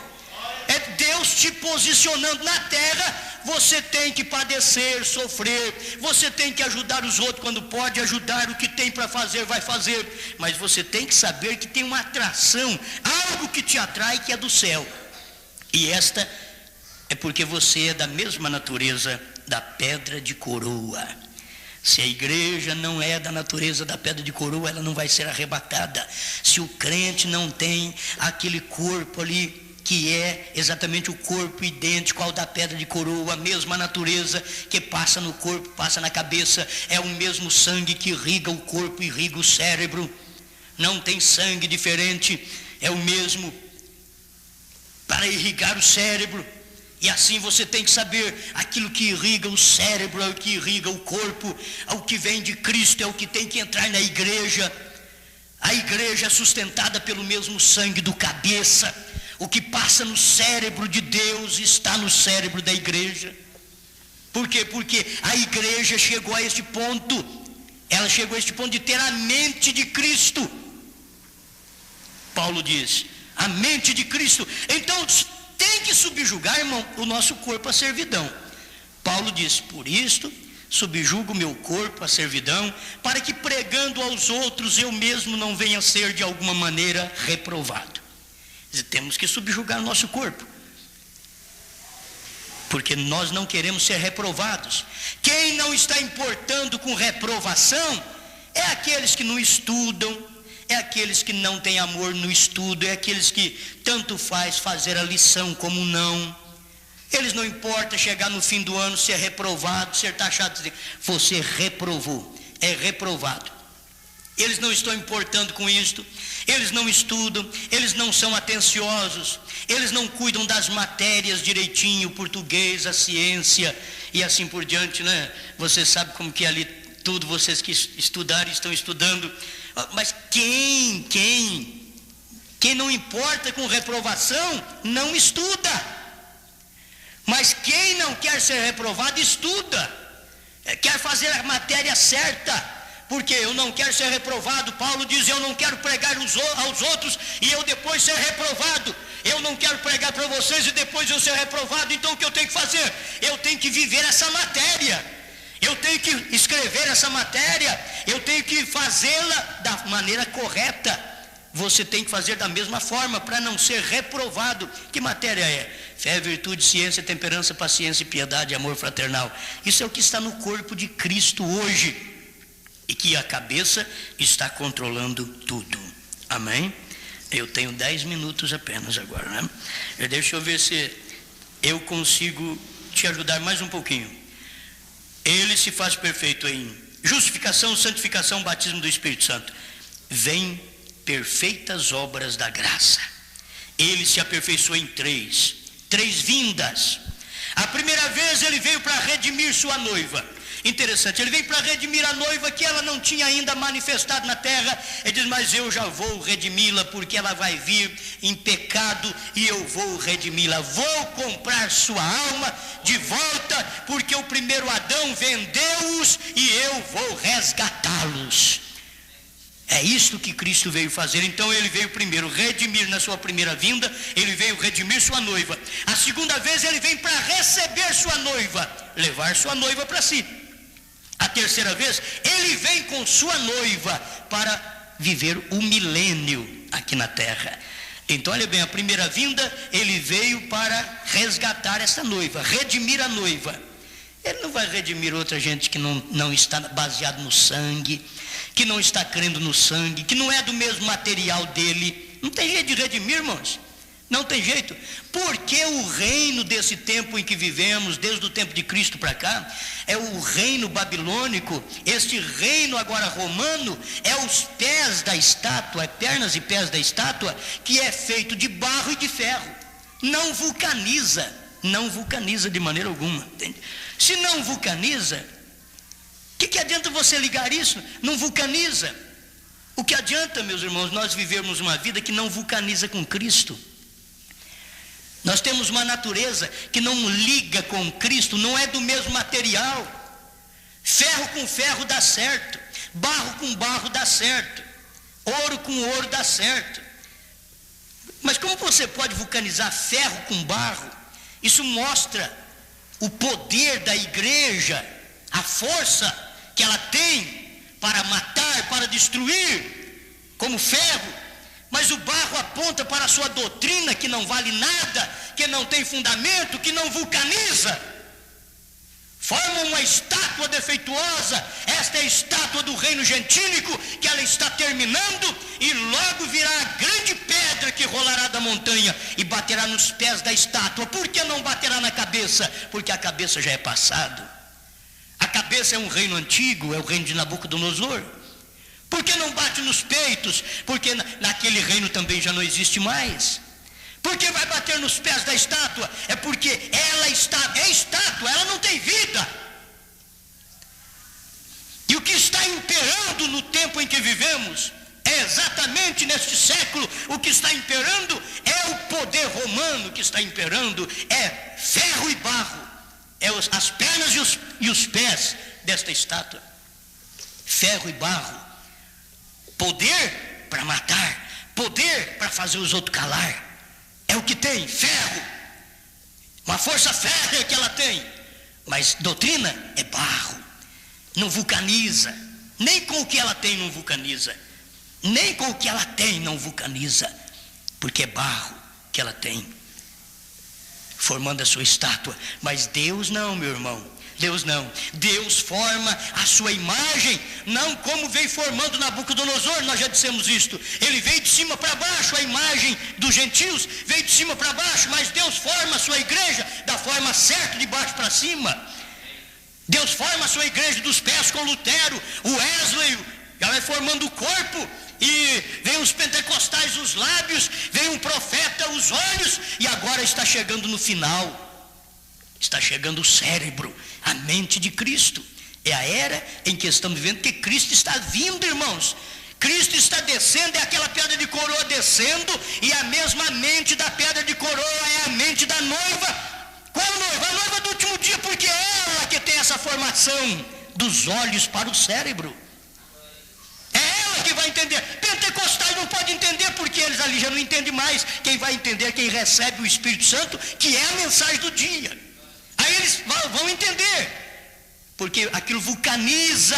É Deus te posicionando na terra. Você tem que padecer, sofrer, você tem que ajudar os outros quando pode ajudar, o que tem para fazer, vai fazer, mas você tem que saber que tem uma atração, algo que te atrai, que é do céu, e esta é porque você é da mesma natureza da pedra de coroa. Se a igreja não é da natureza da pedra de coroa, ela não vai ser arrebatada. Se o crente não tem aquele corpo ali, que é exatamente o corpo idêntico ao da pedra de coroa, a mesma natureza que passa no corpo, passa na cabeça, é o mesmo sangue que irriga o corpo, irriga o cérebro, não tem sangue diferente, é o mesmo para irrigar o cérebro. E assim você tem que saber, aquilo que irriga o cérebro é o que irriga o corpo, o que vem de Cristo é o que tem que entrar na igreja. A igreja é sustentada pelo mesmo sangue do cabeça. O que passa no cérebro de Deus está no cérebro da igreja. Por quê? Porque a igreja chegou a este ponto. Ela chegou a este ponto de ter a mente de Cristo. Paulo diz, a mente de Cristo. Então tem que subjugar, irmão, o nosso corpo à servidão. Paulo diz, por isto subjugo o meu corpo à servidão, para que pregando aos outros eu mesmo não venha a ser de alguma maneira reprovado. Temos que subjugar o nosso corpo, porque nós não queremos ser reprovados. Quem não está importando com reprovação é aqueles que não estudam, é aqueles que não têm amor no estudo, é aqueles que tanto faz fazer a lição como não. Eles não importa chegar no fim do ano, ser reprovado, ser taxado, dizer, você reprovou, é reprovado. Eles não estão importando com isto, eles não estudam, eles não são atenciosos, eles não cuidam das matérias direitinho, o português, a ciência e assim por diante, né? Você sabe como que ali tudo, vocês que estudaram estão estudando, mas quem não importa com reprovação, não estuda. Mas quem não quer ser reprovado, estuda, quer fazer a matéria certa, porque eu não quero ser reprovado. Paulo diz, eu não quero pregar aos outros e eu depois ser reprovado. Eu não quero pregar para vocês e depois eu ser reprovado. Então o que eu tenho que fazer? Eu tenho que viver essa matéria, eu tenho que escrever essa matéria, eu tenho que fazê-la da maneira correta. Você tem que fazer da mesma forma para não ser reprovado. Que matéria é? Fé, virtude, ciência, temperança, paciência, piedade, amor fraternal. Isso é o que está no corpo de Cristo hoje, e que a cabeça está controlando tudo. Amém? Eu tenho 10 minutos apenas agora, né? Deixa eu ver se eu consigo te ajudar mais um pouquinho. Ele se faz perfeito em justificação, santificação, batismo do Espírito Santo. Vem perfeitas obras da graça. Ele se aperfeiçoou em três vindas. A primeira vez ele veio para redimir sua noiva. Interessante, ele veio para redimir a noiva que ela não tinha ainda manifestado na terra. Ele diz, mas eu já vou redimi-la, porque ela vai vir em pecado e eu vou redimi-la. Vou comprar sua alma de volta, porque o primeiro Adão vendeu-os e eu vou resgatá-los. É isto que Cristo veio fazer. Então ele veio primeiro redimir na sua primeira vinda, ele veio redimir sua noiva. A segunda vez ele vem para receber sua noiva, levar sua noiva para si. A terceira vez ele vem com sua noiva para viver o milênio aqui na terra. Então olha bem, a primeira vinda ele veio para resgatar essa noiva, redimir a noiva. Ele não vai redimir outra gente que não está baseado no sangue, que não está crendo no sangue, que não é do mesmo material dele. Não tem jeito de redimir, irmãos. Não tem jeito. Porque o reino desse tempo em que vivemos, desde o tempo de Cristo para cá, é o reino babilônico. Este reino agora romano é os pés da estátua, é pernas e pés da estátua, que é feito de barro e de ferro. Não vulcaniza de maneira alguma. Entende? Se não vulcaniza, o que adianta você ligar isso? Não vulcaniza. O que adianta, meus irmãos, nós vivermos uma vida que não vulcaniza com Cristo? Nós temos uma natureza que não liga com Cristo, não é do mesmo material. Ferro com ferro dá certo, barro com barro dá certo, ouro com ouro dá certo. Mas como você pode vulcanizar ferro com barro? Isso mostra o poder da igreja, a força que ela tem para matar, para destruir, como ferro. Mas o barro aponta para a sua doutrina, que não vale nada, que não tem fundamento, que não vulcaniza. Forma uma estátua defeituosa. Esta é a estátua do reino gentílico, que ela está terminando, e logo virá a grande pedra que rolará da montanha e baterá nos pés da estátua. Por que não baterá na cabeça? Porque a cabeça já é passado. A cabeça é um reino antigo, é o reino de Nabucodonosor. Por que não bate nos peitos? Porque naquele reino também já não existe mais. Por que vai bater nos pés da estátua? É porque ela é estátua, ela não tem vida. E o que está imperando no tempo em que vivemos é exatamente neste século o que está imperando é o poder romano que está imperando, é ferro e barro, é as pernas e os pés desta estátua. Ferro e barro, poder para matar, poder para fazer os outros calar, é o que tem, ferro, uma força férrea que ela tem, mas doutrina é barro, não vulcaniza, nem com o que ela tem não vulcaniza, nem com o que ela tem não vulcaniza, porque é barro que ela tem, formando a sua estátua. Mas Deus não, meu irmão, Deus não. Deus forma a sua imagem, não como veio formando Nabucodonosor, nós já dissemos isto. Ele veio de cima para baixo, a imagem dos gentios veio de cima para baixo, mas Deus forma a sua igreja da forma certa, de baixo para cima. Deus forma a sua igreja dos pés com Lutero, o Wesley, já vai formando o corpo, e vem os pentecostais os lábios, vem um profeta os olhos, e agora está chegando no final. Está chegando o cérebro, a mente de Cristo. É a era em que estamos vivendo, que Cristo está vindo, irmãos. Cristo está descendo, é aquela pedra de coroa descendo, e a mesma mente da pedra de coroa é a mente da noiva. Qual noiva? A noiva do último dia, porque é ela que tem essa formação dos olhos para o cérebro. É ela que vai entender. Pentecostais não pode entender, porque eles ali já não entendem mais. Quem vai entender é quem recebe o Espírito Santo, que é a mensagem do dia. Aí eles vão entender, porque aquilo vulcaniza.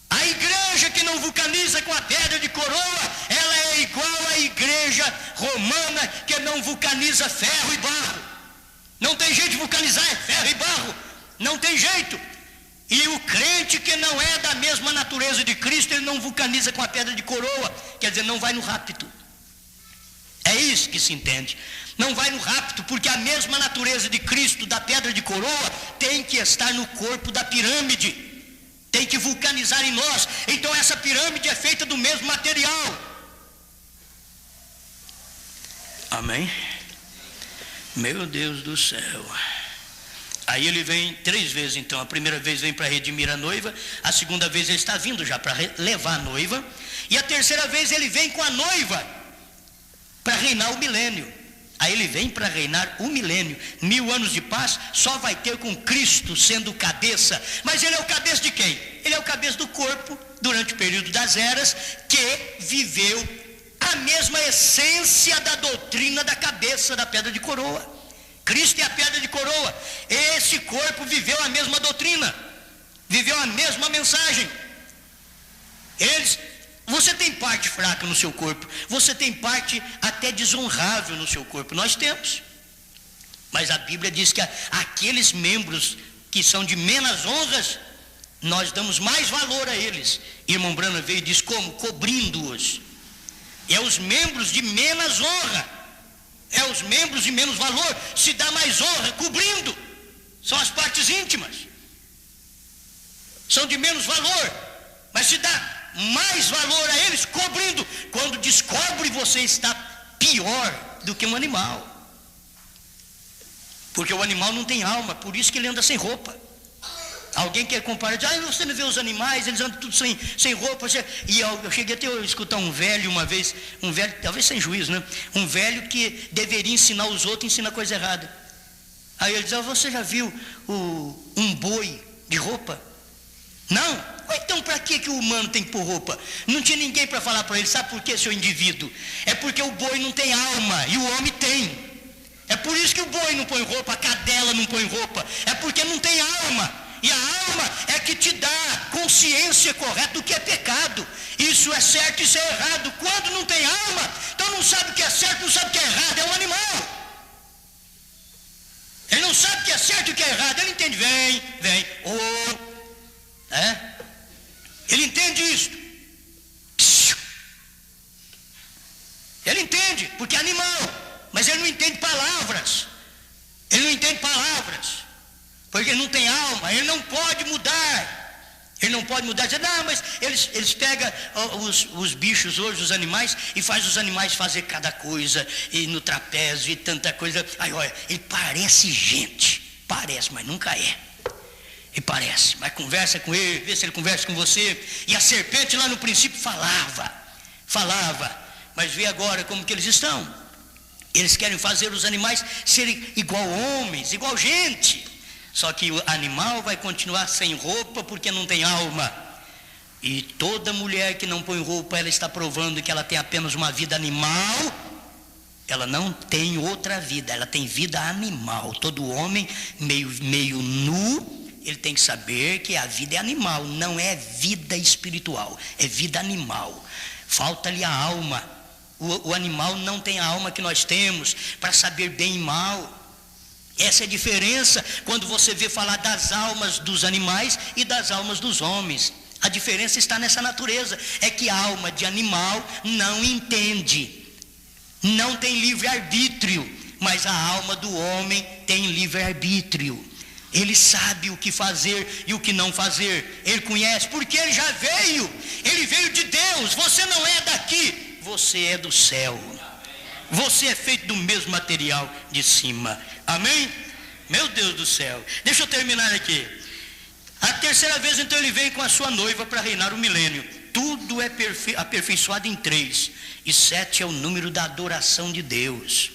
A igreja que não vulcaniza com a pedra de coroa, ela é igual à igreja romana que não vulcaniza ferro e barro. Não tem jeito de vulcanizar, é ferro e barro, não tem jeito. E o crente que não é da mesma natureza de Cristo, ele não vulcaniza com a pedra de coroa, quer dizer, não vai no rapto. É isso que se entende. Não vai no rapto, porque a mesma natureza de Cristo, da pedra de coroa, tem que estar no corpo da pirâmide, tem que vulcanizar em nós. Então essa pirâmide é feita do mesmo material. Amém? Meu Deus do céu. Aí ele vem 3 vezes então. A primeira vez vem para redimir a noiva, a segunda vez ele está vindo já para levar a noiva, e a terceira vez ele vem com a noiva para reinar o milênio. Aí ele vem para reinar o milênio. 1000 anos de paz só vai ter com Cristo sendo o cabeça. Mas ele é o cabeça de quem? Ele é o cabeça do corpo durante o período das eras, que viveu a mesma essência da doutrina da cabeça da pedra de coroa. Cristo é a pedra de coroa. Esse corpo viveu a mesma doutrina, viveu a mesma mensagem. Você tem parte fraca no seu corpo, você tem parte até desonrável no seu corpo, nós temos. Mas a Bíblia diz que aqueles membros que são de menos honras, nós damos mais valor a eles. Irmão Branham veio e diz como? Cobrindo-os. É os membros de menos honra, é os membros de menos valor, se dá mais honra cobrindo. São as partes íntimas, são de menos valor, mas se dá mais valor a eles cobrindo. Quando descobre, você está pior do que um animal, porque o animal não tem alma, por isso que ele anda sem roupa. Alguém quer comparar, diz, você não vê os animais, eles andam tudo sem roupa. E eu cheguei até a escutar um velho uma vez, um velho, talvez sem juízo, né? Um velho que deveria ensinar os outros, ensina coisa errada. Aí ele diz, você já viu um boi de roupa? Não? Então para que o humano tem que pôr roupa? Não tinha ninguém para falar para ele. Sabe por quê, seu indivíduo? É porque o boi não tem alma e o homem tem. É por isso que o boi não põe roupa, a cadela não põe roupa. É porque não tem alma. E a alma é que te dá consciência correta do que é pecado. Isso é certo, isso é errado. Quando não tem alma, então não sabe o que é certo, não sabe o que é errado. É um animal. Ele não sabe o que é certo e o que é errado. Ele entende, vem, ele entende isso. Ele entende, porque é animal. Mas ele não entende palavras. Ele não entende palavras. Porque ele não tem alma, ele não pode mudar. Ele não pode mudar, dizer, não, mas eles pegam os bichos hoje, os animais, e faz os animais fazer cada coisa, e no trapézio e tanta coisa. Aí olha, ele parece gente, parece, mas nunca é. Ele parece, mas conversa com ele, vê se ele conversa com você. E a serpente lá no princípio falava, mas vê agora como que eles estão. Eles querem fazer os animais serem igual homens, igual gente. Só que o animal vai continuar sem roupa porque não tem alma. E toda mulher que não põe roupa, ela está provando que ela tem apenas uma vida animal. Ela não tem outra vida, ela tem vida animal. Todo homem meio nu, ele tem que saber que a vida é animal, não é vida espiritual, é vida animal. Falta-lhe a alma. O animal não tem a alma que nós temos para saber bem e mal. Essa é a diferença quando você vê falar das almas dos animais e das almas dos homens. A diferença está nessa natureza, é que a alma de animal não entende, não tem livre-arbítrio, mas a alma do homem tem livre-arbítrio. Ele sabe o que fazer e o que não fazer, ele conhece, porque ele já veio, ele veio de Deus. Você não é daqui, você é do céu, você é feito do mesmo material de cima, amém? Meu Deus do céu, deixa eu terminar aqui. A terceira vez então ele vem com a sua noiva para reinar o milênio. Tudo é aperfeiçoado em 3, e 7 é o número da adoração de Deus.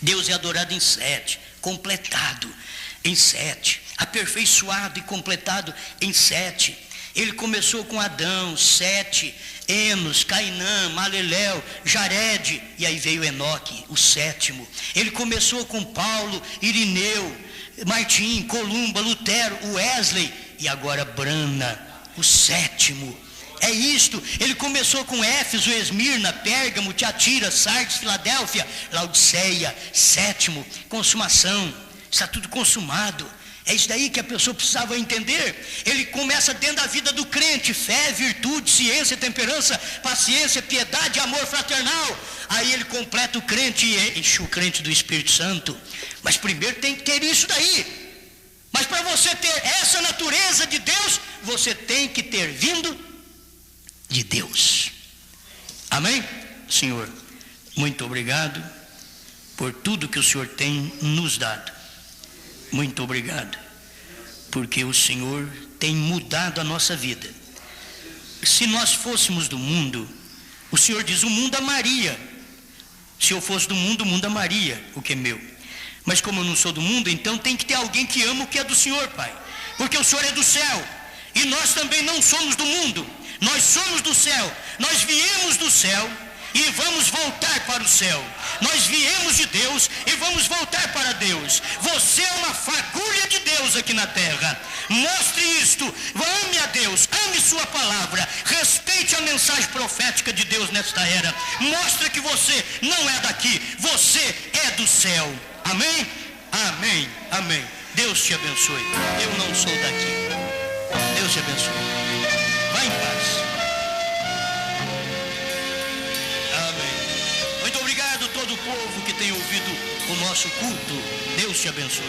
Deus é adorado em 7, completado em 7, aperfeiçoado e completado em 7. Ele começou com Adão, 7, Enos, Cainã, Maleleu, Jared, e aí veio Enoque, o 7º. Ele começou com Paulo, Irineu, Martim, Columba, Lutero, Wesley, e agora Brana, o 7º. É isto. Ele começou com Éfeso, Esmirna, Pérgamo, Tiatira, Sardes, Filadélfia, Laodiceia, 7º, consumação. Está tudo consumado. É isso daí que a pessoa precisava entender. Ele começa dentro da vida do crente: fé, virtude, ciência, temperança, paciência, piedade, amor fraternal. Aí ele completa o crente e enche o crente do Espírito Santo. Mas primeiro tem que ter isso daí. Mas para você ter essa natureza de Deus, você tem que ter vindo de Deus. Amém? Senhor, muito obrigado por tudo que o Senhor tem nos dado. Muito obrigado, porque o Senhor tem mudado a nossa vida. Se nós fôssemos do mundo, o Senhor diz: o mundo amaria. Se eu fosse do mundo, o mundo amaria o que é meu. Mas como eu não sou do mundo, então tem que ter alguém que ama o que é do Senhor, Pai, porque o Senhor é do céu, e nós também não somos do mundo, nós somos do céu. Nós viemos do céu e vamos voltar para o céu. Nós viemos de Deus e vamos voltar para Deus. Você é uma fagulha de Deus aqui na terra. Mostre isto. Ame a Deus, ame sua palavra, respeite a mensagem profética de Deus nesta era. Mostre que você não é daqui, você é do céu. Amém? Amém, amém. Deus te abençoe. Eu não sou daqui. Deus te abençoe. Vá em paz. Todo o povo que tem ouvido o nosso culto, Deus te abençoe.